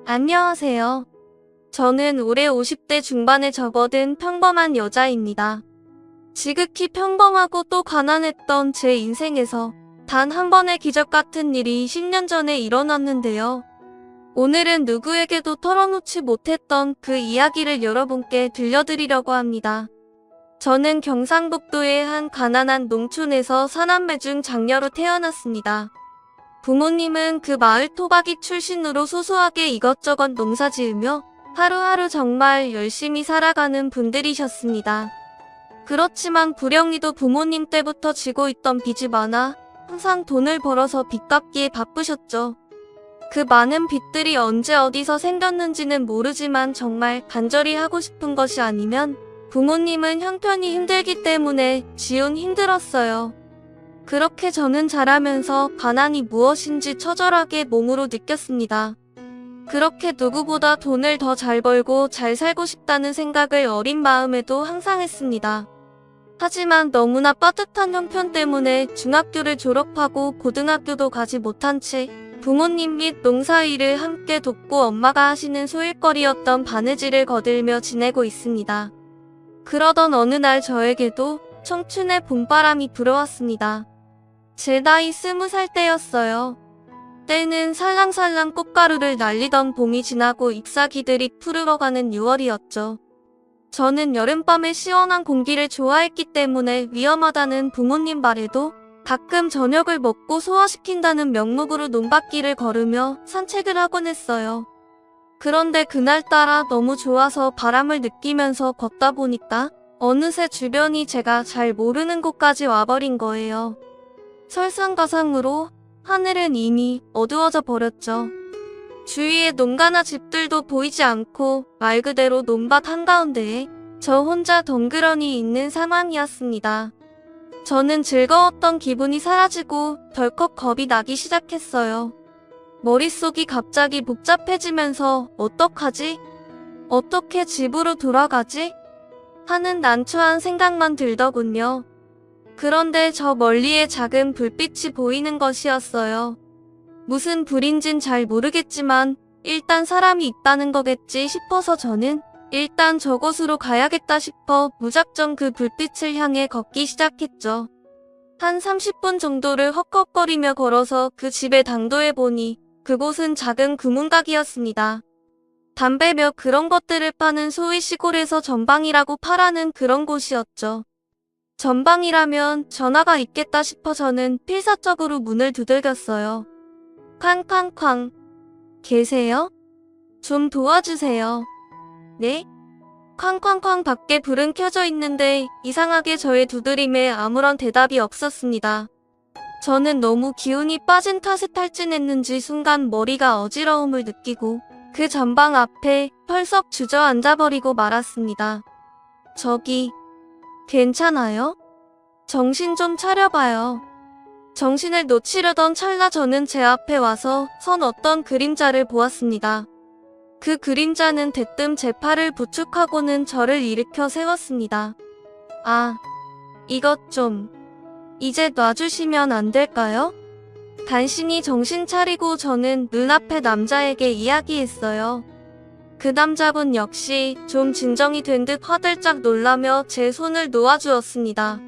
안녕하세요. 저는 올해 50대 중반에 접어든 평범한 여자입니다. 지극히 평범하고 또 가난했던 제 인생에서 단 한 번의 기적 같은 일이 10년 전에 일어났는데요. 오늘은 누구에게도 털어놓지 못했던 그 이야기를 여러분께 들려드리려고 합니다. 저는 경상북도의 한 가난한 농촌에서 사남매 중 장녀로 태어났습니다. 부모님은 그 마을 토박이 출신으로 소소하게 이것저것 농사 지으며 하루하루 정말 열심히 살아가는 분들이셨습니다. 그렇지만 불행히도 부모님 때부터 지고 있던 빚이 많아 항상 돈을 벌어서 빚 갚기에 바쁘셨죠. 그 많은 빚들이 언제 어디서 생겼는지는 모르지만 정말 간절히 하고 싶은 것이 아니면 부모님은 형편이 힘들기 때문에 지운 힘들었어요. 그렇게 저는 자라면서 가난이 무엇인지 처절하게 몸으로 느꼈습니다. 그렇게 누구보다 돈을 더 잘 벌고 잘 살고 싶다는 생각을 어린 마음에도 항상 했습니다. 하지만 너무나 빠듯한 형편 때문에 중학교를 졸업하고 고등학교도 가지 못한 채 부모님 및 농사일을 함께 돕고 엄마가 하시는 소일거리였던 바느질을 거들며 지내고 있습니다. 그러던 어느 날 저에게도 청춘의 봄바람이 불어왔습니다. 제 나이 20살 때였어요. 때는 살랑살랑 꽃가루를 날리던 봄이 지나고 잎사귀들이 푸르러가는 6월이었죠. 저는 여름밤의 시원한 공기를 좋아했기 때문에 위험하다는 부모님 말에도 가끔 저녁을 먹고 소화시킨다는 명목으로 논밭길을 걸으며 산책을 하곤 했어요. 그런데 그날따라 너무 좋아서 바람을 느끼면서 걷다 보니까 어느새 주변이 제가 잘 모르는 곳까지 와버린 거예요. 설상가상으로 하늘은 이미 어두워져 버렸죠. 주위에 농가나 집들도 보이지 않고 말 그대로 논밭 한가운데에 저 혼자 덩그러니 있는 상황이었습니다. 저는 즐거웠던 기분이 사라지고 덜컥 겁이 나기 시작했어요. 머릿속이 갑자기 복잡해지면서 어떡하지? 어떻게 집으로 돌아가지? 하는 난처한 생각만 들더군요. 그런데 저 멀리에 작은 불빛이 보이는 것이었어요. 무슨 불인진 잘 모르겠지만 일단 사람이 있다는 거겠지 싶어서 저는 일단 저곳으로 가야겠다 싶어 무작정 그 불빛을 향해 걷기 시작했죠. 한 30분 정도를 헉헉거리며 걸어서 그 집에 당도해 보니 그곳은 작은 금은가게였습니다. 담배 몇 그런 것들을 파는 소위 시골에서 전방이라고 파라는 그런 곳이었죠. 전방이라면 전화가 있겠다 싶어 저는 필사적으로 문을 두들겼어요. 쾅쾅쾅. 계세요? 좀 도와주세요. 네? 쾅쾅쾅 밖에 불은 켜져 있는데 이상하게 저의 두드림에 아무런 대답이 없었습니다. 저는 너무 기운이 빠진 탓에 탈진했는지 순간 머리가 어지러움을 느끼고 그 전방 앞에 펄썩 주저앉아버리고 말았습니다. 저기, 괜찮아요? 정신 좀 차려봐요. 정신을 놓치려던 찰나 저는 제 앞에 와서 선 어떤 그림자를 보았습니다. 그 그림자는 대뜸 제 팔을 부축하고는 저를 일으켜 세웠습니다. 아, 이것 좀, 이제 놔주시면 안 될까요? 간신히 정신 차리고 저는 눈앞의 남자에게 이야기했어요. 그 남자분 역시 좀 진정이 된 듯 화들짝 놀라며 제 손을 놓아주었습니다.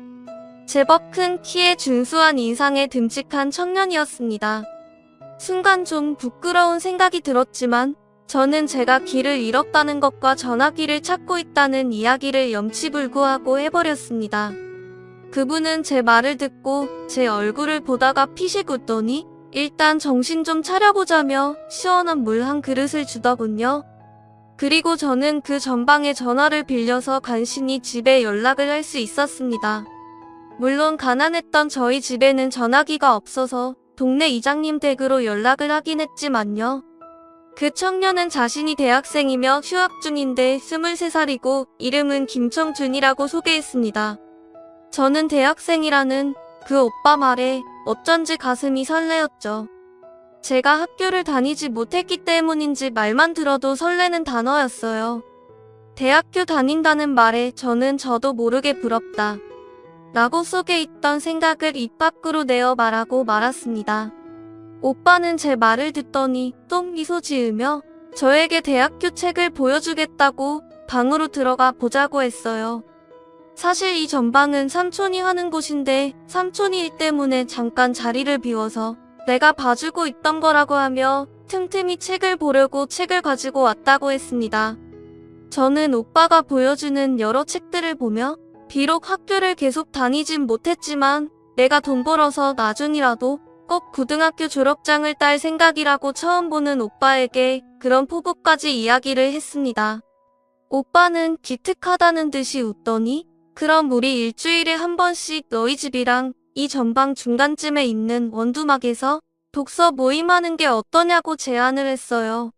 제법 큰 키에 준수한 인상에 듬직한 청년이었습니다. 순간 좀 부끄러운 생각이 들었지만 저는 제가 길을 잃었다는 것과 전화기를 찾고 있다는 이야기를 염치불구하고 해버렸습니다. 그분은 제 말을 듣고 제 얼굴을 보다가 피식 웃더니 일단 정신 좀 차려보자며 시원한 물 한 그릇을 주더군요. 그리고 저는 그 전방에 전화를 빌려서 간신히 집에 연락을 할 수 있었습니다. 물론 가난했던 저희 집에는 전화기가 없어서 동네 이장님 댁으로 연락을 하긴 했지만요. 그 청년은 자신이 대학생이며 휴학 중인데 23살이고 이름은 김청준이라고 소개했습니다. 저는 대학생이라는 그 오빠 말에 어쩐지 가슴이 설레었죠. 제가 학교를 다니지 못했기 때문인지 말만 들어도 설레는 단어였어요. 대학교 다닌다는 말에 저는 저도 모르게 부럽다 라고 속에 있던 생각을 입 밖으로 내어 말하고 말았습니다. 오빠는 제 말을 듣더니 똥 미소 지으며 저에게 대학교 책을 보여주겠다고 방으로 들어가 보자고 했어요. 사실 이 전방은 삼촌이 하는 곳인데 삼촌이 일 때문에 잠깐 자리를 비워서 내가 봐주고 있던 거라고 하며 틈틈이 책을 보려고 책을 가지고 왔다고 했습니다. 저는 오빠가 보여주는 여러 책들을 보며 비록 학교를 계속 다니진 못했지만 내가 돈 벌어서 나중이라도 꼭 고등학교 졸업장을 딸 생각이라고 처음 보는 오빠에게 그런 포부까지 이야기를 했습니다. 오빠는 기특하다는 듯이 웃더니 그럼 우리 일주일에 한 번씩 너희 집이랑 이 전방 중간쯤에 있는 원두막에서 독서 모임하는 게 어떠냐고 제안을 했어요.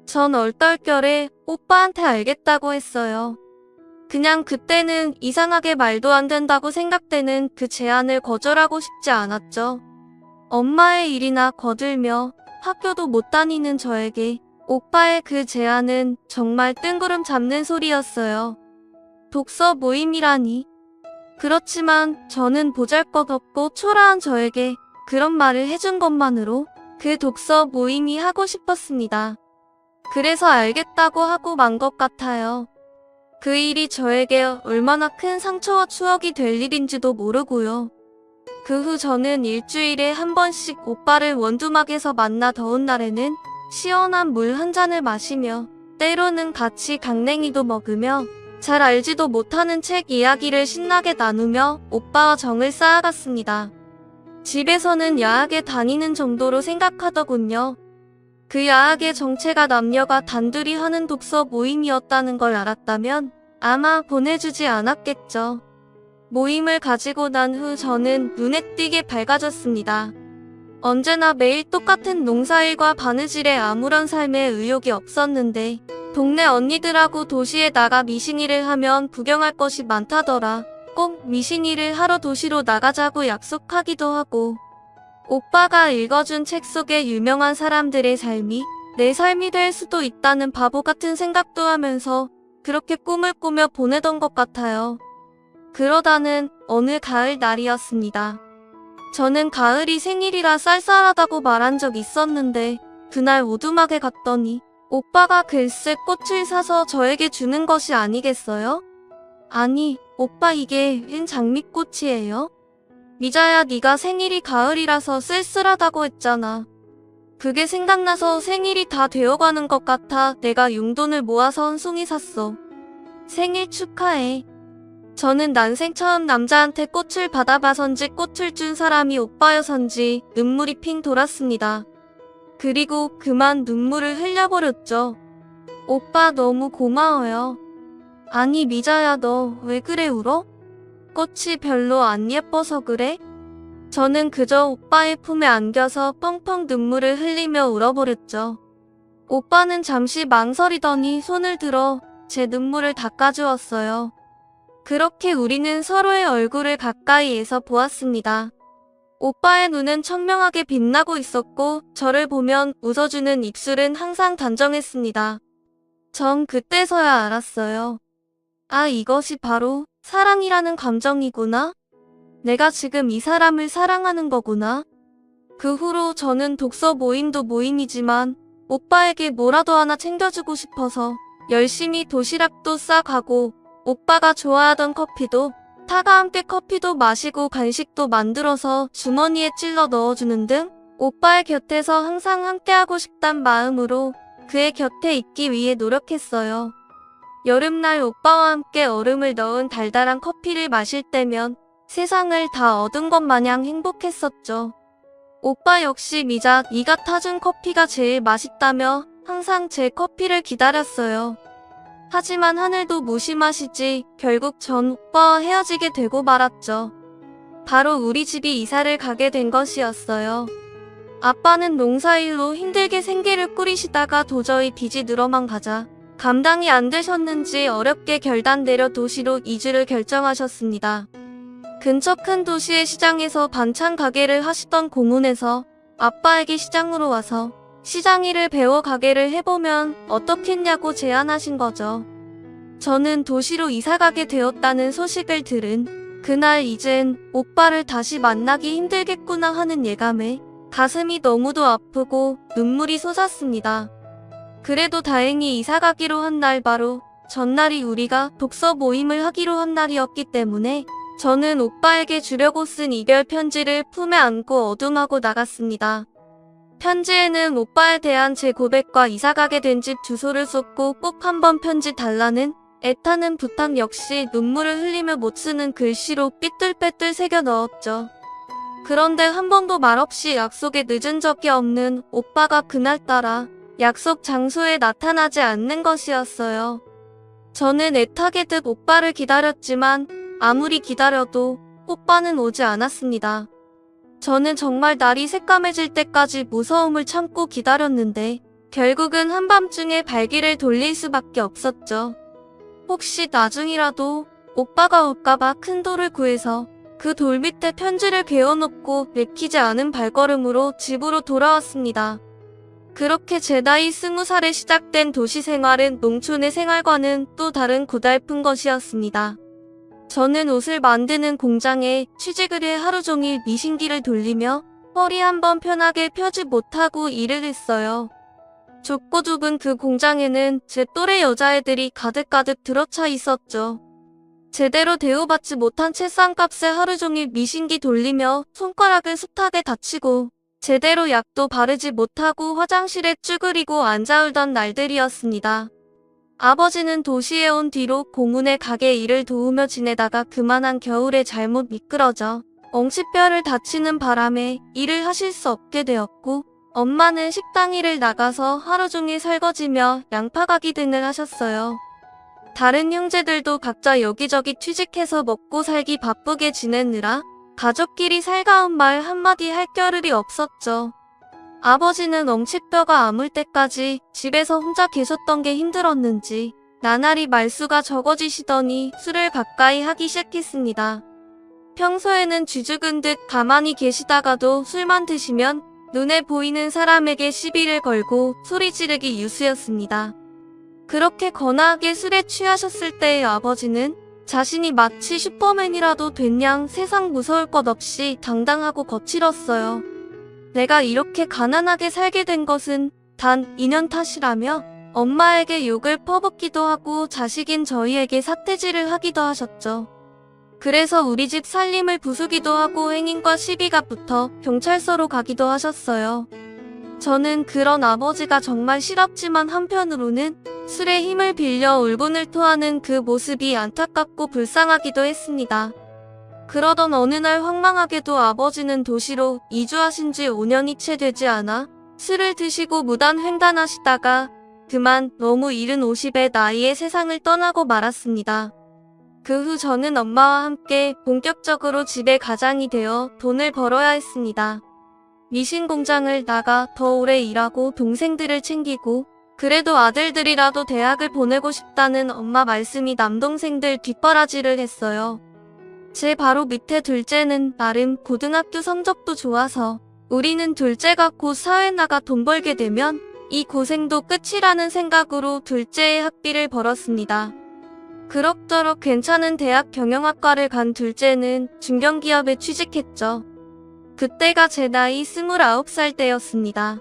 전 얼떨결에 오빠한테 알겠다고 했어요. 그냥 그때는 이상하게 말도 안 된다고 생각되는 그 제안을 거절하고 싶지 않았죠. 엄마의 일이나 거들며 학교도 못 다니는 저에게 오빠의 그 제안은 정말 뜬구름 잡는 소리였어요. 독서 모임이라니. 그렇지만 저는 보잘것없고 초라한 저에게 그런 말을 해준 것만으로 그 독서 모임이 하고 싶었습니다. 그래서 알겠다고 하고 만 것 같아요. 그 일이 저에게 얼마나 큰 상처와 추억이 될 일인지도 모르고요. 그 후 저는 일주일에 한 번씩 오빠를 원두막에서 만나 더운 날에는 시원한 물 한 잔을 마시며 때로는 같이 강냉이도 먹으며 잘 알지도 못하는 책 이야기를 신나게 나누며 오빠와 정을 쌓아갔습니다. 집에서는 야학에 다니는 정도로 생각하더군요. 그 야학의 정체가 남녀가 단둘이 하는 독서 모임이었다는 걸 알았다면 아마 보내주지 않았겠죠. 모임을 가지고 난 후 저는 눈에 띄게 밝아졌습니다. 언제나 매일 똑같은 농사일과 바느질에 아무런 삶의 의욕이 없었는데 동네 언니들하고 도시에 나가 미싱일을 하면 구경할 것이 많다더라. 꼭 미싱일을 하러 도시로 나가자고 약속하기도 하고 오빠가 읽어준 책 속의 유명한 사람들의 삶이 내 삶이 될 수도 있다는 바보 같은 생각도 하면서 그렇게 꿈을 꾸며 보내던 것 같아요. 그러다는 어느 가을 날이었습니다. 저는 가을이 생일이라 쌀쌀하다고 말한 적 있었는데 그날 오두막에 갔더니 오빠가 글쎄 꽃을 사서 저에게 주는 것이 아니겠어요? 아니, 오빠 이게 웬 장미꽃이에요? 미자야, 네가 생일이 가을이라서 쓸쓸하다고 했잖아. 그게 생각나서 생일이 다 되어가는 것 같아 내가 용돈을 모아서 한 송이 샀어. 생일 축하해. 저는 난생 처음 남자한테 꽃을 받아봐선지 꽃을 준 사람이 오빠여선지 눈물이 핑 돌았습니다. 그리고 그만 눈물을 흘려버렸죠. 오빠 너무 고마워요. 아니 미자야, 너 왜 그래 울어? 꽃이 별로 안 예뻐서 그래? 저는 그저 오빠의 품에 안겨서 펑펑 눈물을 흘리며 울어버렸죠. 오빠는 잠시 망설이더니 손을 들어 제 눈물을 닦아주었어요. 그렇게 우리는 서로의 얼굴을 가까이에서 보았습니다. 오빠의 눈은 청명하게 빛나고 있었고 저를 보면 웃어주는 입술은 항상 단정했습니다. 전 그때서야 알았어요. 아, 이것이 바로 사랑이라는 감정이구나. 내가 지금 이 사람을 사랑하는 거구나. 그 후로 저는 독서 모임도 모임이지만 오빠에게 뭐라도 하나 챙겨주고 싶어서 열심히 도시락도 싸가고 오빠가 좋아하던 커피도 타가 함께 커피도 마시고 간식도 만들어서 주머니에 찔러 넣어주는 등 오빠의 곁에서 항상 함께하고 싶단 마음으로 그의 곁에 있기 위해 노력했어요. 여름날 오빠와 함께 얼음을 넣은 달달한 커피를 마실 때면 세상을 다 얻은 것 마냥 행복했었죠. 오빠 역시 미자, 네가 타준 커피가 제일 맛있다며 항상 제 커피를 기다렸어요. 하지만 하늘도 무심하시지 결국 전 오빠와 헤어지게 되고 말았죠. 바로 우리 집이 이사를 가게 된 것이었어요. 아빠는 농사일로 힘들게 생계를 꾸리시다가 도저히 빚이 늘어만 가자 감당이 안 되셨는지 어렵게 결단 내려 도시로 이주를 결정하셨습니다. 근처 큰 도시의 시장에서 반찬 가게를 하시던 고문에서 아빠에게 시장으로 와서 시장 일을 배워 가게를 해보면 어떻겠냐고 제안하신 거죠. 저는 도시로 이사가게 되었다는 소식을 들은 그날 이젠 오빠를 다시 만나기 힘들겠구나 하는 예감에 가슴이 너무도 아프고 눈물이 솟았습니다. 그래도 다행히 이사 가기로 한 날 바로 전날이 우리가 독서 모임을 하기로 한 날이었기 때문에 저는 오빠에게 주려고 쓴 이별 편지를 품에 안고 어둠하고 나갔습니다. 편지에는 오빠에 대한 제 고백과 이사 가게 된 집 주소를 썼고 꼭 한번 편지 달라는 애타는 부탁 역시 눈물을 흘리며 못 쓰는 글씨로 삐뚤빼뚤 새겨 넣었죠. 그런데 한 번도 말없이 약속에 늦은 적이 없는 오빠가 그날따라 약속 장소에 나타나지 않는 것이었어요. 저는 애타게듯 오빠를 기다렸지만 아무리 기다려도 오빠는 오지 않았습니다. 저는 정말 날이 새까매질 때까지 무서움을 참고 기다렸는데 결국은 한밤중에 발길을 돌릴 수밖에 없었죠. 혹시 나중이라도 오빠가 올까봐 큰 돌을 구해서 그 돌 밑에 편지를 괴어놓고 내키지 않은 발걸음으로 집으로 돌아왔습니다. 그렇게 제 나이 20살에 시작된 도시 생활은 농촌의 생활과는 또 다른 고달픈 것이었습니다. 저는 옷을 만드는 공장에 취직을 해 하루 종일 미신기를 돌리며 허리 한번 편하게 펴지 못하고 일을 했어요. 좁고 좁은 그 공장에는 제 또래 여자애들이 가득가득 들어차 있었죠. 제대로 대우받지 못한 채상값에 하루 종일 미신기 돌리며 손가락을 숱하게 다치고 제대로 약도 바르지 못하고 화장실에 쭈그리고 앉아 울던 날들이었습니다. 아버지는 도시에 온 뒤로 고문의 가게 일을 도우며 지내다가 그만한 겨울에 잘못 미끄러져 엉치뼈를 다치는 바람에 일을 하실 수 없게 되었고 엄마는 식당 일을 나가서 하루 종일 설거지며 양파 가기 등을 하셨어요. 다른 형제들도 각자 여기저기 취직해서 먹고 살기 바쁘게 지내느라 가족끼리 살가운 말 한마디 할 겨를이 없었죠. 아버지는 엉치뼈가 아물 때까지 집에서 혼자 계셨던 게 힘들었는지 나날이 말수가 적어지시더니 술을 가까이 하기 시작했습니다. 평소에는 쥐죽은 듯 가만히 계시다가도 술만 드시면 눈에 보이는 사람에게 시비를 걸고 소리 지르기 유수였습니다. 그렇게 거나하게 술에 취하셨을 때의 아버지는 자신이 마치 슈퍼맨이라도 된 양 세상 무서울 것 없이 당당하고 거칠었어요. 내가 이렇게 가난하게 살게 된 것은 단 2년 탓이라며 엄마에게 욕을 퍼붓기도 하고 자식인 저희에게 삿대질을 하기도 하셨죠. 그래서 우리 집 살림을 부수기도 하고 행인과 시비가 붙어 경찰서로 가기도 하셨어요. 저는 그런 아버지가 정말 싫었지만 한편으로는 술에 힘을 빌려 울분을 토하는 그 모습이 안타깝고 불쌍하기도 했습니다. 그러던 어느 날 황망하게도 아버지는 도시로 이주하신 지 5년이 채 되지 않아 술을 드시고 무단 횡단하시다가 그만 너무 이른 50의 나이에 세상을 떠나고 말았습니다. 그 후 저는 엄마와 함께 본격적으로 집의 가장이 되어 돈을 벌어야 했습니다. 미신 공장을 나가 더 오래 일하고 동생들을 챙기고 그래도 아들들이라도 대학을 보내고 싶다는 엄마 말씀이 남동생들 뒷바라지를 했어요. 제 바로 밑에 둘째는 나름 고등학교 성적도 좋아서 우리는 둘째가 곧 사회 나가 돈 벌게 되면 이 고생도 끝이라는 생각으로 둘째의 학비를 벌었습니다. 그럭저럭 괜찮은 대학 경영학과를 간 둘째는 중견기업에 취직했죠. 그때가 제 나이 29살 때였습니다.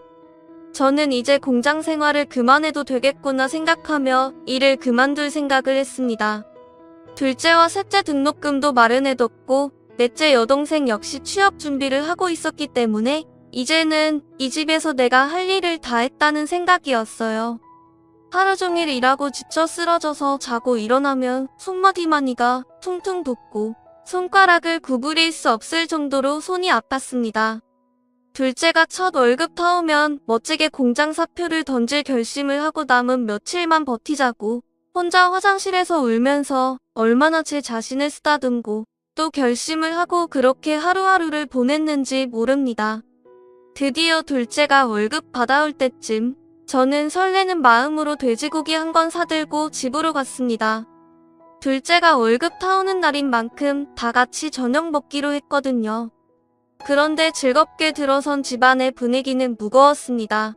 저는 이제 공장 생활을 그만해도 되겠구나 생각하며 일을 그만둘 생각을 했습니다. 둘째와 셋째 등록금도 마련해뒀고 넷째 여동생 역시 취업 준비를 하고 있었기 때문에 이제는 이 집에서 내가 할 일을 다 했다는 생각이었어요. 하루 종일 일하고 지쳐 쓰러져서 자고 일어나면 손마디마니가 퉁퉁 붓고 손가락을 구부릴 수 없을 정도로 손이 아팠습니다. 둘째가 첫 월급 타오면 멋지게 공장 사표를 던질 결심을 하고 남은 며칠만 버티자고 혼자 화장실에서 울면서 얼마나 제 자신을 쓰다듬고 또 결심을 하고 그렇게 하루하루를 보냈는지 모릅니다. 드디어 둘째가 월급 받아올 때쯤 저는 설레는 마음으로 돼지고기 한 건 사들고 집으로 갔습니다. 둘째가 월급 타오는 날인 만큼 다 같이 저녁 먹기로 했거든요. 그런데 즐겁게 들어선 집안의 분위기는 무거웠습니다.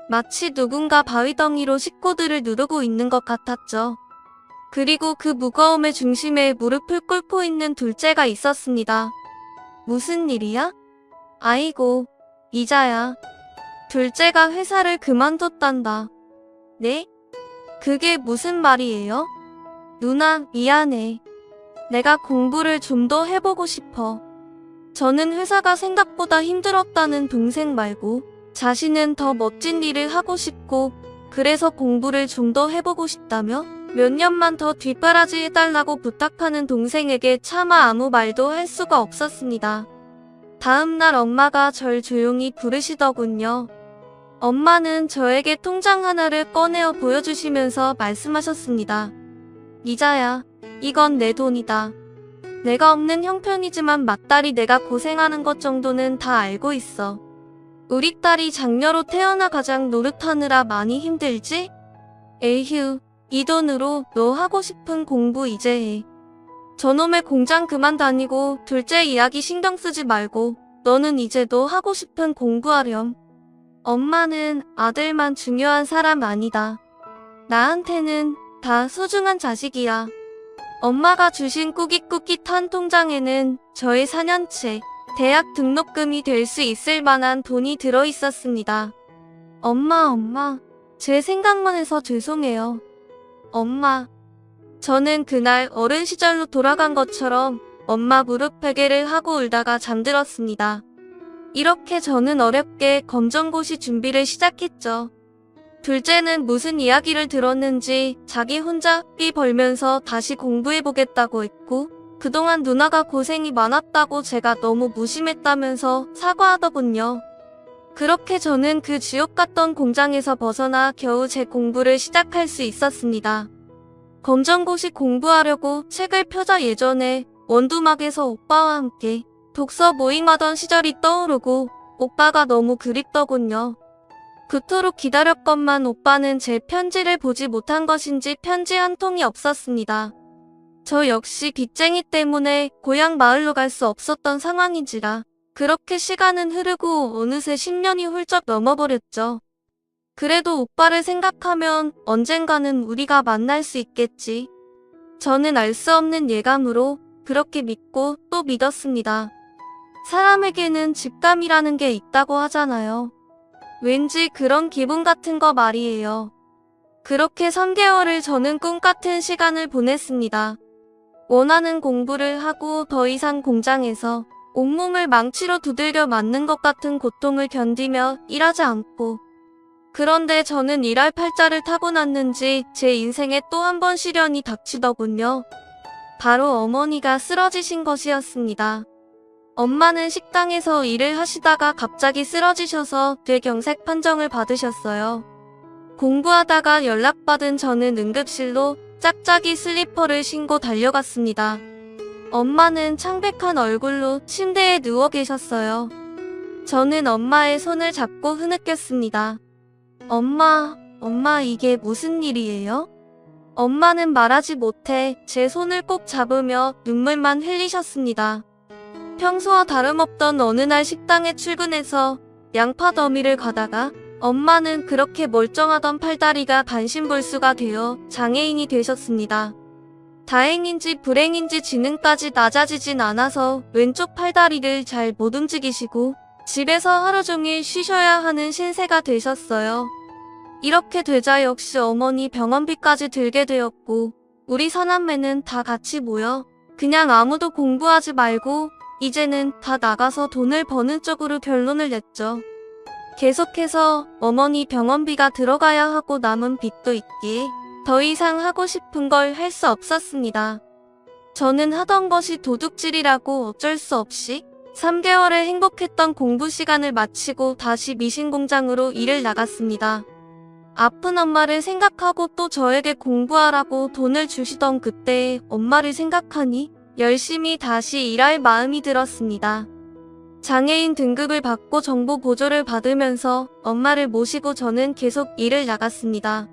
마치 누군가 바위덩이로 식구들을 누르고 있는 것 같았죠. 그리고 그 무거움의 중심에 무릎을 꿇고 있는 둘째가 있었습니다. 무슨 일이야? 아이고, 이자야. 둘째가 회사를 그만뒀단다. 네? 그게 무슨 말이에요? 누나, 미안해. 내가 공부를 좀 더 해보고 싶어. 저는 회사가 생각보다 힘들었다는 동생 말고 자신은 더 멋진 일을 하고 싶고 그래서 공부를 좀 더 해보고 싶다며 몇 년만 더 뒷바라지 해달라고 부탁하는 동생에게 차마 아무 말도 할 수가 없었습니다. 다음날 엄마가 절 조용히 부르시더군요. 엄마는 저에게 통장 하나를 꺼내어 보여주시면서 말씀하셨습니다. 이자야, 이건 내 돈이다. 내가 없는 형편이지만 맏딸이 내가 고생하는 것 정도는 다 알고 있어. 우리 딸이 장녀로 태어나 가장 노릇하느라 많이 힘들지? 에휴, 이 돈으로 너 하고 싶은 공부 이제 해. 저놈의 공장 그만 다니고 둘째 이야기 신경 쓰지 말고 너는 이제 너 하고 싶은 공부하렴. 엄마는 아들만 중요한 사람 아니다. 나한테는 다 소중한 자식이야. 엄마가 주신 꾸깃꾸깃한 통장에는 저의 4년째 대학 등록금이 될 수 있을 만한 돈이 들어 있었습니다. 엄마, 제 생각만 해서 죄송해요. 엄마, 저는 그날 어른 시절로 돌아간 것처럼 엄마 무릎 베개를 하고 울다가 잠들었습니다. 이렇게 저는 어렵게 검정고시 준비를 시작했죠. 둘째는 무슨 이야기를 들었는지 자기 혼자 학비 벌면서 다시 공부해보겠다고 했고 그동안 누나가 고생이 많았다고 제가 너무 무심했다면서 사과하더군요. 그렇게 저는 그 지옥 같던 공장에서 벗어나 겨우 제 공부를 시작할 수 있었습니다. 검정고시 공부하려고 책을 펴자 예전에 원두막에서 오빠와 함께 독서 모임하던 시절이 떠오르고 오빠가 너무 그립더군요. 그토록 기다렸건만 오빠는 제 편지를 보지 못한 것인지 편지 한 통이 없었습니다. 저 역시 빚쟁이 때문에 고향 마을로 갈 수 없었던 상황인지라 그렇게 시간은 흐르고 어느새 10년이 훌쩍 넘어버렸죠. 그래도 오빠를 생각하면 언젠가는 우리가 만날 수 있겠지. 저는 알 수 없는 예감으로 그렇게 믿고 또 믿었습니다. 사람에게는 직감이라는 게 있다고 하잖아요. 왠지 그런 기분 같은 거 말이에요. 그렇게 3개월을 저는 꿈 같은 시간을 보냈습니다. 원하는 공부를 하고 더 이상 공장에서 온몸을 망치로 두들겨 맞는 것 같은 고통을 견디며 일하지 않고 그런데 저는 일할 팔자를 타고났는지 제 인생에 또 한 번 시련이 닥치더군요. 바로 어머니가 쓰러지신 것이었습니다. 엄마는 식당에서 일을 하시다가 갑자기 쓰러지셔서 뇌경색 판정을 받으셨어요. 공부하다가 연락받은 저는 응급실로 짝짝이 슬리퍼를 신고 달려갔습니다. 엄마는 창백한 얼굴로 침대에 누워 계셨어요. 저는 엄마의 손을 잡고 흐느꼈습니다. 엄마, 이게 무슨 일이에요? 엄마는 말하지 못해 제 손을 꼭 잡으며 눈물만 흘리셨습니다. 평소와 다름없던 어느 날 식당에 출근해서 양파 더미를 가다가 엄마는 그렇게 멀쩡하던 팔다리가 반신불수가 되어 장애인이 되셨습니다. 다행인지 불행인지 지능까지 낮아지진 않아서 왼쪽 팔다리를 잘 못 움직이시고 집에서 하루 종일 쉬셔야 하는 신세가 되셨어요. 이렇게 되자 역시 어머니 병원비까지 들게 되었고 우리 사남매는 다 같이 모여 그냥 아무도 공부하지 말고 이제는 다 나가서 돈을 버는 쪽으로 결론을 냈죠. 계속해서 어머니 병원비가 들어가야 하고 남은 빚도 있기에 더 이상 하고 싶은 걸 할 수 없었습니다. 저는 하던 것이 도둑질이라고 어쩔 수 없이 3개월의 행복했던 공부 시간을 마치고 다시 미신 공장으로 일을 나갔습니다. 아픈 엄마를 생각하고 또 저에게 공부하라고 돈을 주시던 그때의 엄마를 생각하니 열심히 다시 일할 마음이 들었습니다. 장애인 등급을 받고 정보 보조를 받으면서 엄마를 모시고 저는 계속 일을 나갔습니다.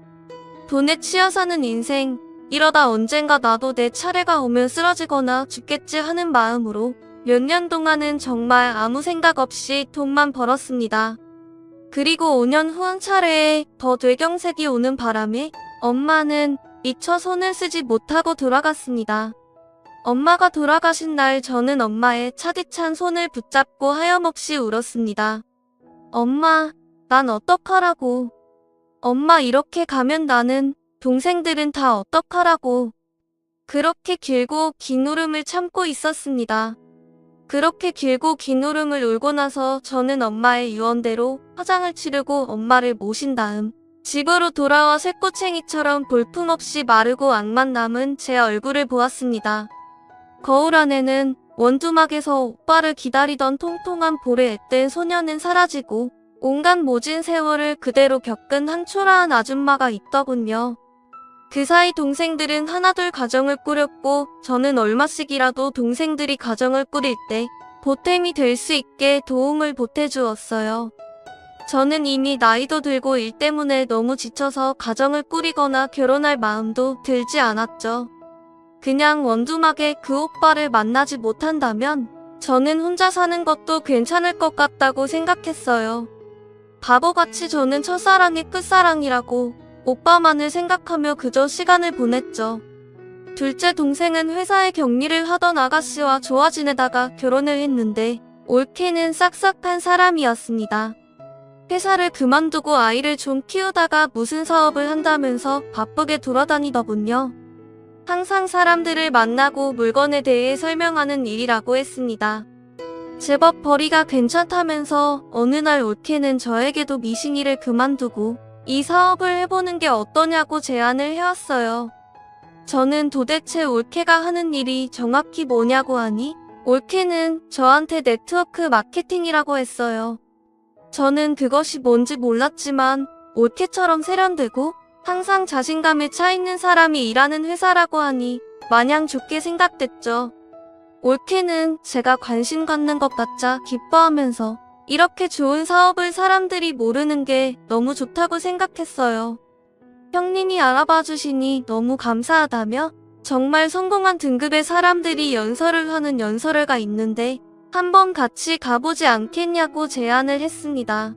돈에 치여 사는 인생, 이러다 언젠가 나도 내 차례가 오면 쓰러지거나 죽겠지 하는 마음으로 몇 년 동안은 정말 아무 생각 없이 돈만 벌었습니다. 그리고 5년 후 한 차례에 더 뇌경색이 오는 바람에 엄마는 미처 손을 쓰지 못하고 돌아갔습니다. 엄마가 돌아가신 날 저는 엄마의 차디찬 손을 붙잡고 하염없이 울었습니다. 엄마, 난 어떡하라고. 엄마 이렇게 가면 나는, 동생들은 다 어떡하라고. 그렇게 길고 긴 울음을 참고 있었습니다. 그렇게 길고 긴 울음을 울고 나서 저는 엄마의 유언대로 화장을 치르고 엄마를 모신 다음 집으로 돌아와 쇠꼬챙이처럼 볼품없이 마르고 악만 남은 제 얼굴을 보았습니다. 거울 안에는 원두막에서 오빠를 기다리던 통통한 볼에 앳된 소녀는 사라지고 온갖 모진 세월을 그대로 겪은 한 초라한 아줌마가 있더군요. 그 사이 동생들은 하나둘 가정을 꾸렸고 저는 얼마씩이라도 동생들이 가정을 꾸릴 때 보탬이 될 수 있게 도움을 보태주었어요. 저는 이미 나이도 들고 일 때문에 너무 지쳐서 가정을 꾸리거나 결혼할 마음도 들지 않았죠. 그냥 원두막에 그 오빠를 만나지 못한다면 저는 혼자 사는 것도 괜찮을 것 같다고 생각했어요. 바보같이 저는 첫사랑의 끝사랑이라고 오빠만을 생각하며 그저 시간을 보냈죠. 둘째 동생은 회사에 격리를 하던 아가씨와 좋아 지내다가 결혼을 했는데 올케는 싹싹한 사람이었습니다. 회사를 그만두고 아이를 좀 키우다가 무슨 사업을 한다면서 바쁘게 돌아다니더군요. 항상 사람들을 만나고 물건에 대해 설명하는 일이라고 했습니다. 제법 벌이가 괜찮다면서 어느 날 올케는 저에게도 미싱이를 그만두고 이 사업을 해보는 게 어떠냐고 제안을 해왔어요. 저는 도대체 올케가 하는 일이 정확히 뭐냐고 하니 올케는 저한테 네트워크 마케팅이라고 했어요. 저는 그것이 뭔지 몰랐지만 올케처럼 세련되고 항상 자신감에 차 있는 사람이 일하는 회사라고 하니 마냥 좋게 생각됐죠. 올케는 제가 관심 갖는 것 같자 기뻐하면서 이렇게 좋은 사업을 사람들이 모르는 게 너무 좋다고 생각했어요. 형님이 알아봐 주시니 너무 감사하다며 정말 성공한 등급의 사람들이 연설을 하는 연설회가 있는데 한번 같이 가보지 않겠냐고 제안을 했습니다.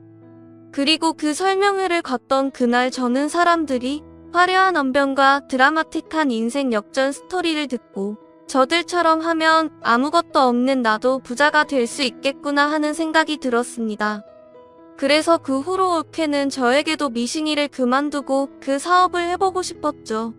그리고 그 설명회를 갔던 그날 저는 사람들이 화려한 언변과 드라마틱한 인생 역전 스토리를 듣고 저들처럼 하면 아무것도 없는 나도 부자가 될 수 있겠구나 하는 생각이 들었습니다. 그래서 그 후로 올케는 저에게도 미싱이를 그만두고 그 사업을 해보고 싶었죠.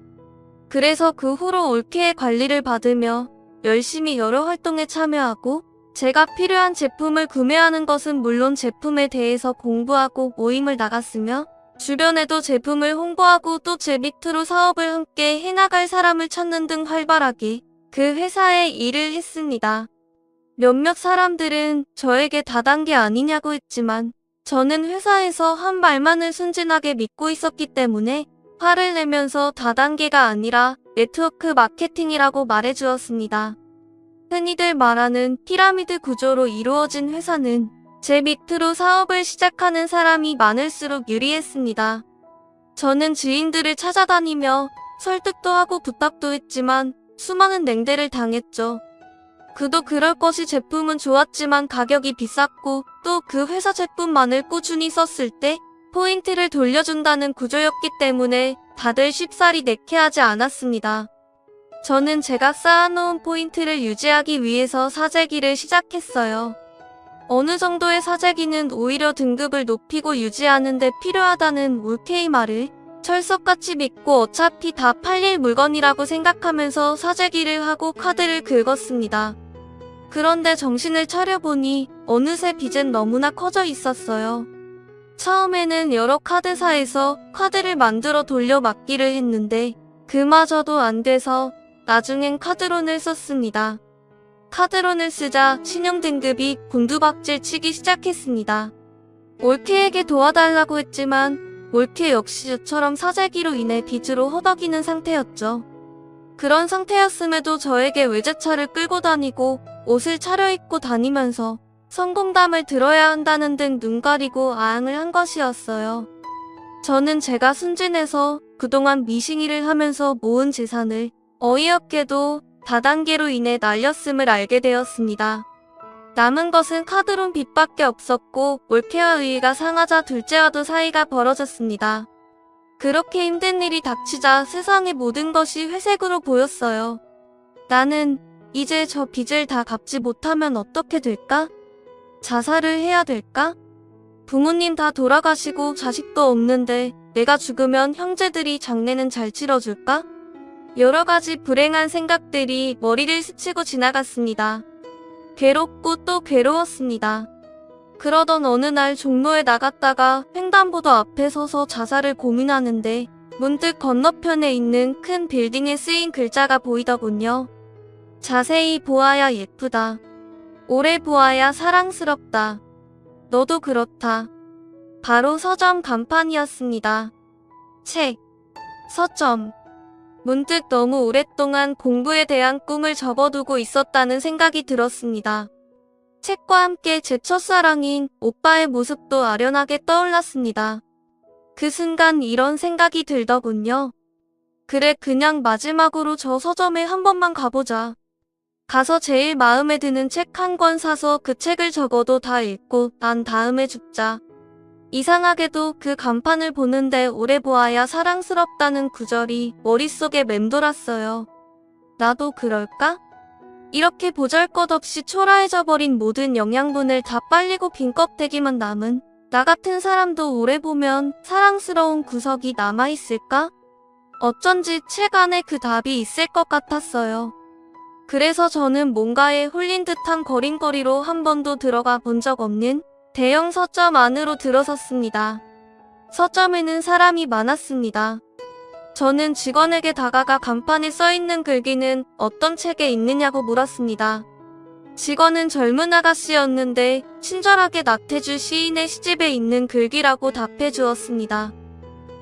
그래서 그 후로 올케의 관리를 받으며 열심히 여러 활동에 참여하고 제가 필요한 제품을 구매하는 것은 물론 제품에 대해서 공부하고 모임을 나갔으며 주변에도 제품을 홍보하고 또 제 밑으로 사업을 함께 해나갈 사람을 찾는 등 활발하게 그 회사에 일을 했습니다. 몇몇 사람들은 저에게 다단계 아니냐고 했지만 저는 회사에서 한 말만을 순진하게 믿고 있었기 때문에 화를 내면서 다단계가 아니라 네트워크 마케팅이라고 말해주었습니다. 흔히들 말하는 피라미드 구조로 이루어진 회사는 제 밑으로 사업을 시작하는 사람이 많을수록 유리했습니다. 저는 지인들을 찾아다니며 설득도 하고 부탁도 했지만 수많은 냉대를 당했죠. 그도 그럴 것이 제품은 좋았지만 가격이 비쌌고 또 그 회사 제품만을 꾸준히 썼을 때 포인트를 돌려준다는 구조였기 때문에 다들 쉽사리 내케하지 않았습니다. 저는 제가 쌓아놓은 포인트를 유지하기 위해서 사재기를 시작했어요. 어느 정도의 사재기는 오히려 등급을 높이고 유지하는 데 필요하다는 올케의 말을 철석같이 믿고 어차피 다 팔릴 물건이라고 생각하면서 사재기를 하고 카드를 긁었습니다. 그런데 정신을 차려보니 어느새 빚은 너무나 커져 있었어요. 처음에는 여러 카드사에서 카드를 만들어 돌려 맡기를 했는데 그마저도 안 돼서 나중엔 카드론을 썼습니다. 카드론을 쓰자 신용 등급이 곤두박질 치기 시작했습니다. 올케에게 도와달라고 했지만 올케 역시 저처럼 사재기로 인해 빚으로 허덕이는 상태였죠. 그런 상태였음에도 저에게 외제차를 끌고 다니고 옷을 차려입고 다니면서 성공담을 들어야 한다는 등 눈 가리고 아앙을 한 것이었어요. 저는 제가 순진해서 그동안 미싱이를 하면서 모은 재산을 어이없게도 다단계로 인해 날렸음을 알게 되었습니다. 남은 것은 카드론 빚밖에 없었고 올케와 의의가 상하자 둘째와도 사이가 벌어졌습니다. 그렇게 힘든 일이 닥치자 세상의 모든 것이 회색으로 보였어요. 나는 이제 저 빚을 다 갚지 못하면 어떻게 될까? 자살을 해야 될까? 부모님 다 돌아가시고 자식도 없는데 내가 죽으면 형제들이 장례는 잘 치러줄까? 여러 가지 불행한 생각들이 머리를 스치고 지나갔습니다. 괴롭고 또 괴로웠습니다. 그러던 어느 날 종로에 나갔다가 횡단보도 앞에 서서 자살을 고민하는데 문득 건너편에 있는 큰 빌딩에 쓰인 글자가 보이더군요. 자세히 보아야 예쁘다. 오래 보아야 사랑스럽다. 너도 그렇다. 바로 서점 간판이었습니다. 책, 서점. 문득 너무 오랫동안 공부에 대한 꿈을 접어두고 있었다는 생각이 들었습니다. 책과 함께 제 첫사랑인 오빠의 모습도 아련하게 떠올랐습니다. 그 순간 이런 생각이 들더군요. 그래, 그냥 마지막으로 저 서점에 한 번만 가보자. 가서 제일 마음에 드는 책 한 권 사서 그 책을 적어도 다 읽고 난 다음에 죽자. 이상하게도 그 간판을 보는데 오래 보아야 사랑스럽다는 구절이 머릿속에 맴돌았어요. 나도 그럴까? 이렇게 보잘것없이 초라해져 버린 모든 영양분을 다 빨리고 빈 껍데기만 남은 나 같은 사람도 오래 보면 사랑스러운 구석이 남아있을까? 어쩐지 책 안에 그 답이 있을 것 같았어요. 그래서 저는 뭔가에 홀린 듯한 걸음걸이로 한 번도 들어가 본 적 없는 대형 서점 안으로 들어섰습니다. 서점에는 사람이 많았습니다. 저는 직원에게 다가가 간판에 써있는 글귀는 어떤 책에 있느냐고 물었습니다. 직원은 젊은 아가씨였는데 친절하게 나태주 시인의 시집에 있는 글귀라고 답해 주었습니다.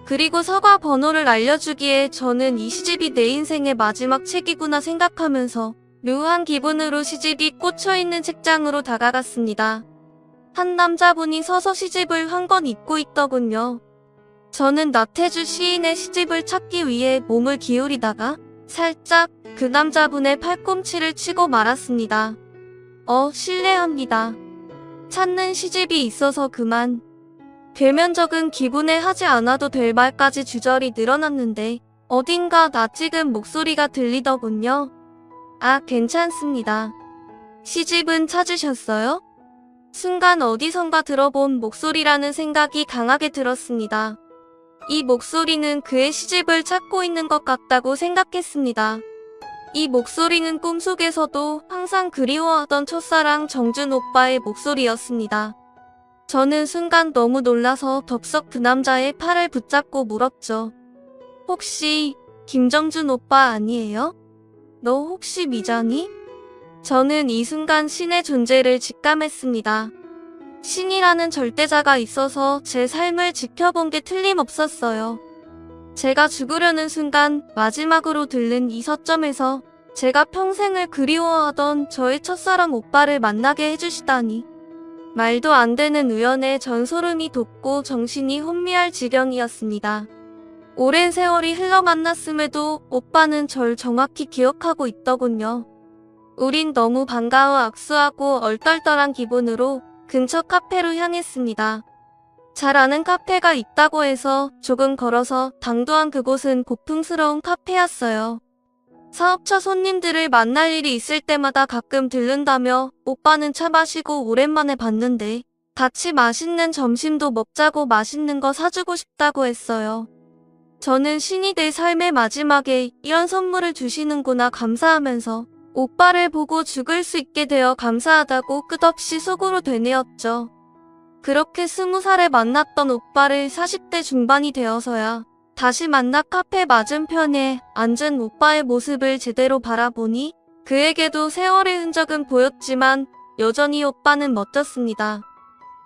그리고 서가 번호를 알려주기에 저는 이 시집이 내 인생의 마지막 책이구나 생각하면서 묘한 기분으로 시집이 꽂혀있는 책장으로 다가갔습니다. 한 남자분이 서서 시집을 한 권 읽고 있더군요. 저는 나태주 시인의 시집을 찾기 위해 몸을 기울이다가 살짝 그 남자분의 팔꿈치를 치고 말았습니다. 실례합니다. 찾는 시집이 있어서 그만. 괴면적은 기분에 하지 않아도 될 말까지 주저리 늘어났는데 어딘가 낯익은 목소리가 들리더군요. 괜찮습니다. 시집은 찾으셨어요? 순간 어디선가 들어본 목소리라는 생각이 강하게 들었습니다. 이 목소리는 그의 시집을 찾고 있는 것 같다고 생각했습니다. 이 목소리는 꿈속에서도 항상 그리워하던 첫사랑 정준 오빠의 목소리였습니다. 저는 순간 너무 놀라서 덥석 그 남자의 팔을 붙잡고 물었죠. 혹시 김정준 오빠 아니에요? 너 혹시 미자니? 저는 이 순간 신의 존재를 직감했습니다. 신이라는 절대자가 있어서 제 삶을 지켜본 게 틀림없었어요. 제가 죽으려는 순간 마지막으로 들른 이 서점에서 제가 평생을 그리워하던 저의 첫사랑 오빠를 만나게 해주시다니. 말도 안 되는 우연에 전 소름이 돋고 정신이 혼미할 지경이었습니다. 오랜 세월이 흘러 만났음에도 오빠는 절 정확히 기억하고 있더군요. 우린 너무 반가워 악수하고 얼떨떨한 기분으로 근처 카페로 향했습니다. 잘 아는 카페가 있다고 해서 조금 걸어서 당도한 그곳은 고풍스러운 카페였어요. 사업차 손님들을 만날 일이 있을 때마다 가끔 들른다며 오빠는 차 마시고 오랜만에 봤는데 같이 맛있는 점심도 먹자고 맛있는 거 사주고 싶다고 했어요. 저는 신이 내 삶의 마지막에 이런 선물을 주시는구나 감사하면서 오빠를 보고 죽을 수 있게 되어 감사하다고 끝없이 속으로 되뇌었죠. 그렇게 20살에 만났던 오빠를 40대 중반이 되어서야 다시 만나 카페 맞은편에 앉은 오빠의 모습을 제대로 바라보니 그에게도 세월의 흔적은 보였지만 여전히 오빠는 멋졌습니다.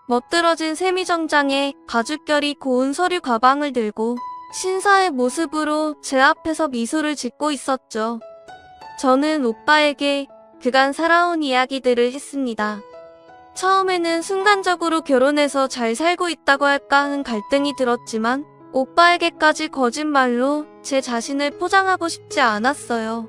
멋들어진 세미정장에 가죽결이 고운 서류 가방을 들고 신사의 모습으로 제 앞에서 미소를 짓고 있었죠. 저는 오빠에게 그간 살아온 이야기들을 했습니다. 처음에는 순간적으로 결혼해서 잘 살고 있다고 할까 하는 갈등이 들었지만 오빠에게까지 거짓말로 제 자신을 포장하고 싶지 않았어요.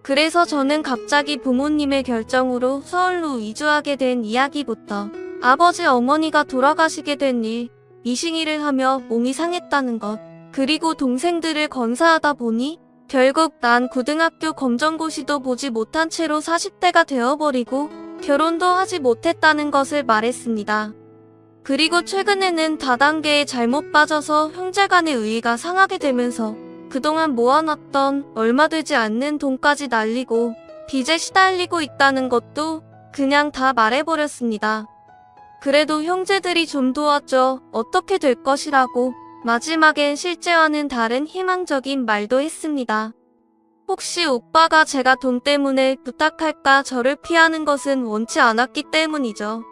그래서 저는 갑자기 부모님의 결정으로 서울로 이주하게 된 이야기부터 아버지 어머니가 돌아가시게 된 일, 이싱이를 하며 몸이 상했다는 것, 그리고 동생들을 건사하다 보니 결국 난 고등학교 검정고시도 보지 못한 채로 40대가 되어버리고 결혼도 하지 못했다는 것을 말했습니다. 그리고 최근에는 다단계에 잘못 빠져서 형제 간의 의의가 상하게 되면서 그동안 모아놨던 얼마 되지 않는 돈까지 날리고 빚에 시달리고 있다는 것도 그냥 다 말해버렸습니다. 그래도 형제들이 좀 도와줘 어떻게 될 것이라고 마지막엔 실제와는 다른 희망적인 말도 했습니다. 혹시 오빠가 제가 돈 때문에 부탁할까 저를 피하는 것은 원치 않았기 때문이죠.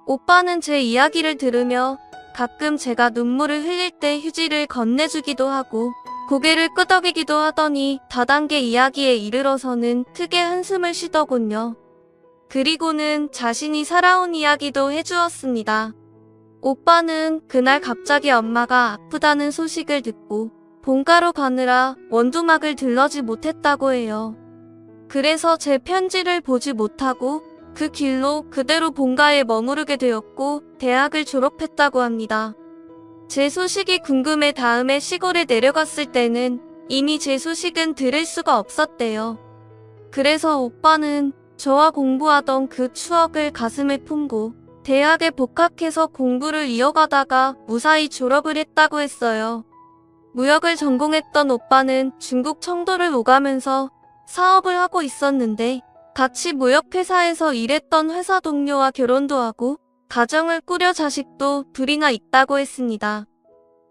오빠는 제 이야기를 들으며 가끔 제가 눈물을 흘릴 때 휴지를 건네주기도 하고 고개를 끄덕이기도 하더니 다단계 이야기에 이르러서는 크게 한숨을 쉬더군요. 그리고는 자신이 살아온 이야기도 해주었습니다. 오빠는 그날 갑자기 엄마가 아프다는 소식을 듣고 본가로 가느라 원두막을 들러지 못했다고 해요. 그래서 제 편지를 보지 못하고 그 길로 그대로 본가에 머무르게 되었고 대학을 졸업했다고 합니다. 제 소식이 궁금해 다음에 시골에 내려갔을 때는 이미 제 소식은 들을 수가 없었대요. 그래서 오빠는 저와 공부하던 그 추억을 가슴에 품고 대학에 복학해서 공부를 이어가다가 무사히 졸업을 했다고 했어요. 무역을 전공했던 오빠는 중국 청도를 오가면서 사업을 하고 있었는데 같이 무역회사에서 일했던 회사 동료와 결혼도 하고 가정을 꾸려 자식도 둘이나 있다고 했습니다.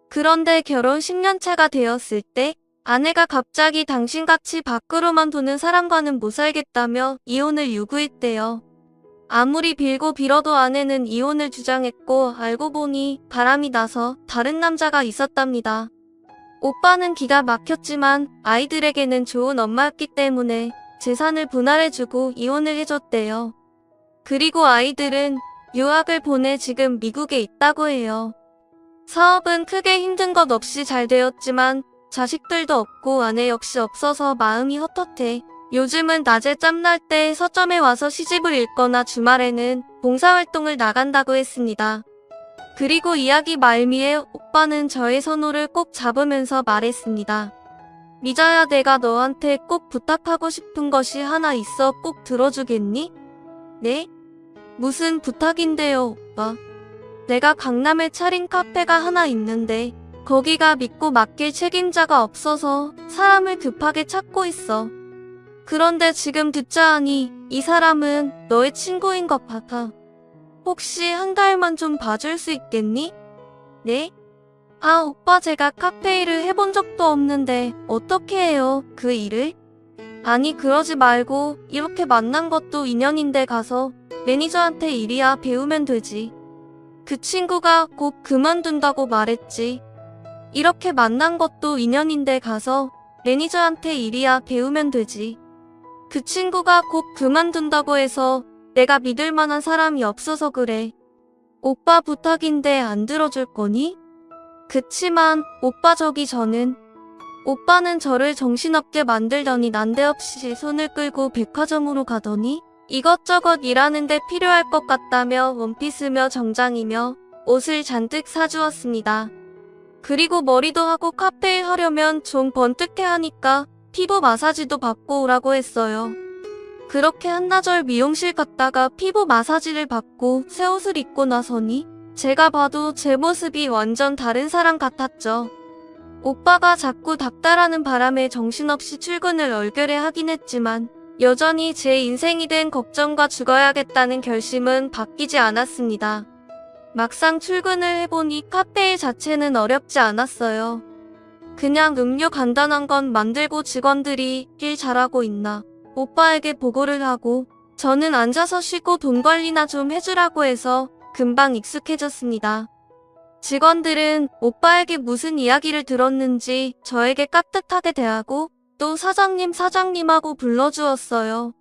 그런데 결혼 10년차가 되었을 때 아내가 갑자기 당신같이 밖으로만 도는 사람과는 못 살겠다며 이혼을 요구했대요. 아무리 빌고 빌어도 아내는 이혼을 주장했고 알고 보니 바람이 나서 다른 남자가 있었답니다. 오빠는 기가 막혔지만 아이들에게는 좋은 엄마였기 때문에 재산을 분할해주고 이혼을 해줬대요. 그리고 아이들은 유학을 보내 지금 미국에 있다고 해요. 사업은 크게 힘든 것 없이 잘 되었지만 자식들도 없고 아내 역시 없어서 마음이 헛헛해 요즘은 낮에 짬날 때 서점에 와서 시집을 읽거나 주말에는 봉사활동을 나간다고 했습니다. 그리고 이야기 말미에 오빠는 저의 손호를 꼭 잡으면서 말했습니다. 미자야, 내가 너한테 꼭 부탁하고 싶은 것이 하나 있어. 꼭 들어주겠니? 네? 무슨 부탁인데요, 오빠? 내가 강남에 차린 카페가 하나 있는데 거기가 믿고 맡길 책임자가 없어서 사람을 급하게 찾고 있어. 그런데 지금 듣자 하니 이 사람은 너의 친구인 것 같아. 혹시 한 달만 좀 봐줄 수 있겠니? 네? 아, 오빠, 제가 카페 일을 해본 적도 없는데 어떻게 해요, 그 일을? 아니, 그러지 말고 이렇게 만난 것도 인연인데 가서 매니저한테 일이야 배우면 되지. 그 친구가 곧 그만둔다고 말했지. 이렇게 만난 것도 인연인데 가서 매니저한테 일이야 배우면 되지. 그 친구가 곧 그만둔다고 해서 내가 믿을 만한 사람이 없어서 그래. 오빠 부탁인데 안 들어줄 거니? 그치만 오빠 저는 오빠는 저를 정신없게 만들더니 난데없이 손을 끌고 백화점으로 가더니 이것저것 일하는데 필요할 것 같다며 원피스며 정장이며 옷을 잔뜩 사주었습니다. 그리고 머리도 하고 카페 일 하려면 좀 번뜩해 하니까 피부 마사지도 받고 오라고 했어요. 그렇게 한나절 미용실 갔다가 피부 마사지를 받고 새 옷을 입고 나서니 제가 봐도 제 모습이 완전 다른 사람 같았죠. 오빠가 자꾸 닥달하는 바람에 정신없이 출근을 얼결에 하긴 했지만 여전히 제 인생이 된 걱정과 죽어야겠다는 결심은 바뀌지 않았습니다. 막상 출근을 해보니 카페 일 자체는 어렵지 않았어요. 그냥 음료 간단한 건 만들고 직원들이 일 잘하고 있나 오빠에게 보고를 하고 저는 앉아서 쉬고 돈 관리나 좀 해주라고 해서 금방 익숙해졌습니다. 직원들은 오빠에게 무슨 이야기를 들었는지 저에게 깍듯하게 대하고 또 사장님하고 불러주었어요.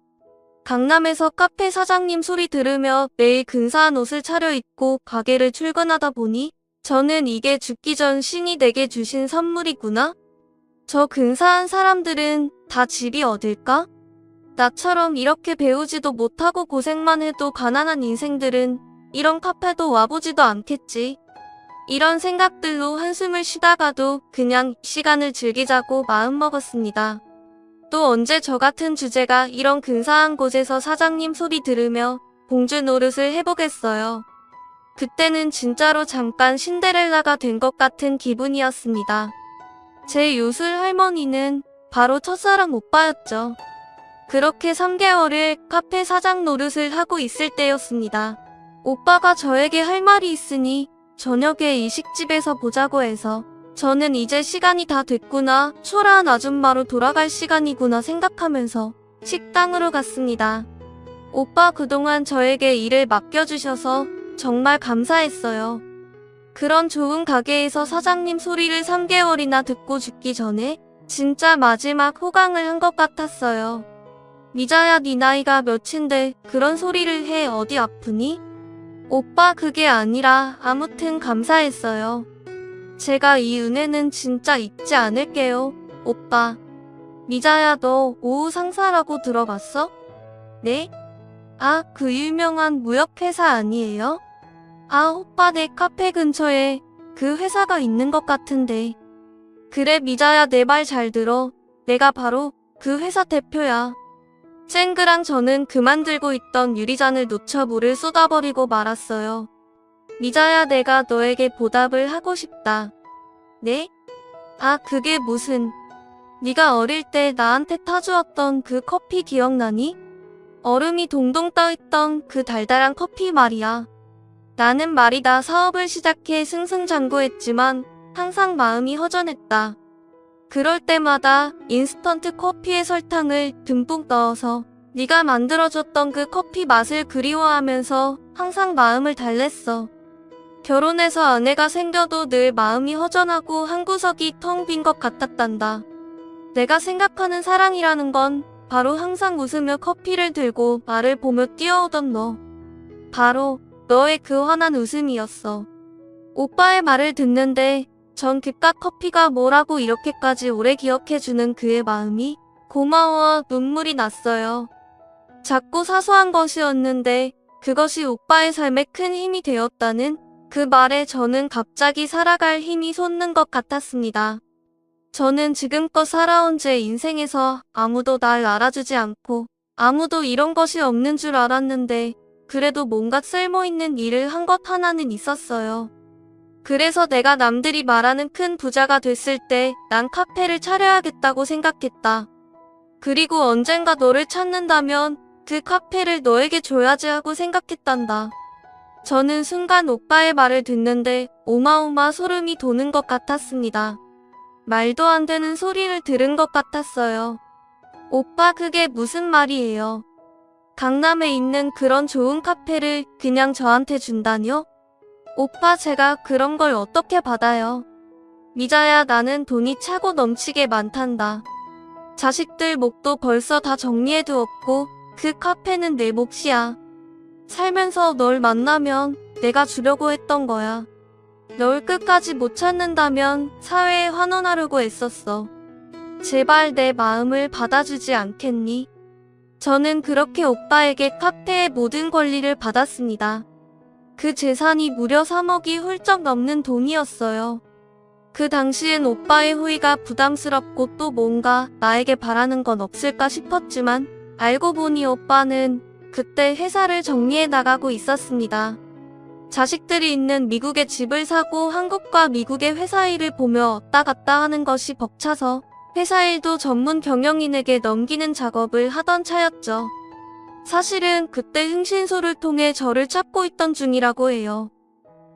강남에서 카페 사장님 소리 들으며 매일 근사한 옷을 차려입고 가게를 출근하다 보니 저는 이게 죽기 전 신이 내게 주신 선물이구나? 저 근사한 사람들은 다 집이 어딜까? 나처럼 이렇게 배우지도 못하고 고생만 해도 가난한 인생들은 이런 카페도 와보지도 않겠지. 이런 생각들로 한숨을 쉬다가도 그냥 시간을 즐기자고 마음먹었습니다. 또 언제 저 같은 주제가 이런 근사한 곳에서 사장님 소리 들으며 봉주 노릇을 해보겠어요. 그때는 진짜로 잠깐 신데렐라가 된 것 같은 기분이었습니다. 제 요술 할머니는 바로 첫사랑 오빠였죠. 그렇게 3개월을 카페 사장 노릇을 하고 있을 때였습니다. 오빠가 저에게 할 말이 있으니 저녁에 일식집에서 보자고 해서 저는 이제 시간이 다 됐구나, 초라한 아줌마로 돌아갈 시간이구나 생각하면서 식당으로 갔습니다. 오빠 그동안 저에게 일을 맡겨주셔서 정말 감사했어요. 그런 좋은 가게에서 사장님 소리를 3개월이나 듣고 죽기 전에 진짜 마지막 호강을 한 것 같았어요. 미자야, 네 나이가 몇인데 그런 소리를 해 어디 아프니? 오빠 그게 아니라 아무튼 감사했어요. 제가 이 은혜는 진짜 잊지 않을게요, 오빠. 미자야, 너 오후 상사라고 들어봤어? 네? 아, 그 유명한 무역회사 아니에요? 아, 오빠 내 카페 근처에 그 회사가 있는 것 같은데. 그래 미자야, 내 말 잘 들어. 내가 바로 그 회사 대표야. 쨍그랑 저는 그만 들고 있던 유리잔을 놓쳐 물을 쏟아버리고 말았어요. 미자야, 내가 너에게 보답을 하고 싶다. 네? 아, 그게 무슨... 네가 어릴 때 나한테 타주었던 그 커피 기억나니? 얼음이 동동 떠있던 그 달달한 커피 말이야. 나는 말이다 사업을 시작해 승승장구했지만 항상 마음이 허전했다. 그럴 때마다 인스턴트 커피에 설탕을 듬뿍 넣어서 네가 만들어줬던 그 커피 맛을 그리워하면서 항상 마음을 달랬어. 결혼해서 아내가 생겨도 늘 마음이 허전하고 한 구석이 텅 빈 것 같았단다. 내가 생각하는 사랑이라는 건 바로 항상 웃으며 커피를 들고 나를 보며 뛰어오던 너. 바로 너의 그 환한 웃음이었어. 오빠의 말을 듣는데 전 그깟 커피가 뭐라고 이렇게까지 오래 기억해주는 그의 마음이 고마워 눈물이 났어요. 작고 사소한 것이었는데 그것이 오빠의 삶에 큰 힘이 되었다는 그 말에 저는 갑자기 살아갈 힘이 솟는 것 같았습니다. 저는 지금껏 살아온 제 인생에서 아무도 날 알아주지 않고 아무도 이런 것이 없는 줄 알았는데 그래도 뭔가 쓸모있는 일을 한 것 하나는 있었어요. 그래서 내가 남들이 말하는 큰 부자가 됐을 때 난 카페를 차려야겠다고 생각했다. 그리고 언젠가 너를 찾는다면 그 카페를 너에게 줘야지 하고 생각했단다. 저는 순간 오빠의 말을 듣는데 오마오마 소름이 돋는 것 같았습니다. 말도 안 되는 소리를 들은 것 같았어요. 오빠 그게 무슨 말이에요? 강남에 있는 그런 좋은 카페를 그냥 저한테 준다뇨? 오빠 제가 그런 걸 어떻게 받아요? 미자야, 나는 돈이 차고 넘치게 많단다. 자식들 목도 벌써 다 정리해두었고 그 카페는 내 몫이야. 살면서 널 만나면 내가 주려고 했던 거야. 널 끝까지 못 찾는다면 사회에 환원하려고 애썼어. 제발 내 마음을 받아주지 않겠니? 저는 그렇게 오빠에게 카페의 모든 권리를 받았습니다. 그 재산이 무려 3억이 훌쩍 넘는 돈이었어요. 그 당시엔 오빠의 호의가 부담스럽고 또 뭔가 나에게 바라는 건 없을까 싶었지만 알고 보니 오빠는 그때 회사를 정리해 나가고 있었습니다. 자식들이 있는 미국에 집을 사고 한국과 미국의 회사 일을 보며 왔다 갔다 하는 것이 벅차서 회사 일도 전문 경영인에게 넘기는 작업을 하던 차였죠. 사실은 그때 흥신소를 통해 저를 찾고 있던 중이라고 해요.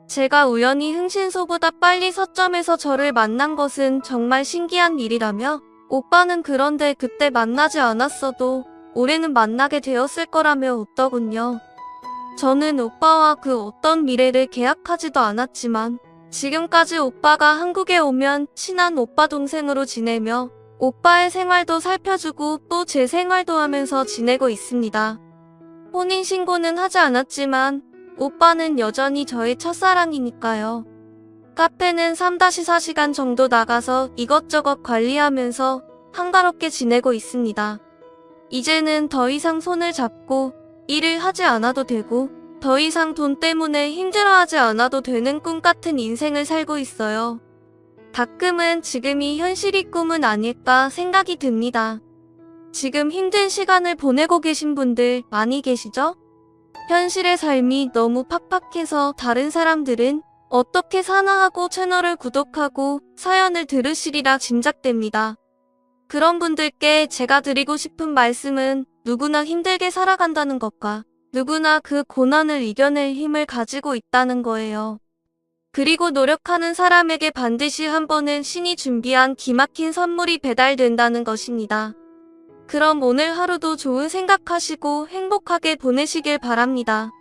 제가 우연히 흥신소보다 빨리 서점에서 저를 만난 것은 정말 신기한 일이라며 오빠는 그런데 그때 만나지 않았어도 올해는 만나게 되었을 거라며 웃더군요. 저는 오빠와 그 어떤 미래를 계약하지도 않았지만 지금까지 오빠가 한국에 오면 친한 오빠 동생으로 지내며 오빠의 생활도 살펴주고 또 제 생활도 하면서 지내고 있습니다. 혼인신고는 하지 않았지만 오빠는 여전히 저의 첫사랑이니까요. 카페는 3-4시간 정도 나가서 이것저것 관리하면서 한가롭게 지내고 있습니다. 이제는 더 이상 손을 잡고 일을 하지 않아도 되고 더 이상 돈 때문에 힘들어하지 않아도 되는 꿈 같은 인생을 살고 있어요. 가끔은 지금이 현실이 꿈은 아닐까 생각이 듭니다. 지금 힘든 시간을 보내고 계신 분들 많이 계시죠? 현실의 삶이 너무 팍팍해서 다른 사람들은 어떻게 사나 하고 채널을 구독하고 사연을 들으시리라 짐작됩니다. 그런 분들께 제가 드리고 싶은 말씀은 누구나 힘들게 살아간다는 것과 누구나 그 고난을 이겨낼 힘을 가지고 있다는 거예요. 그리고 노력하는 사람에게 반드시 한 번은 신이 준비한 기막힌 선물이 배달된다는 것입니다. 그럼 오늘 하루도 좋은 생각하시고 행복하게 보내시길 바랍니다.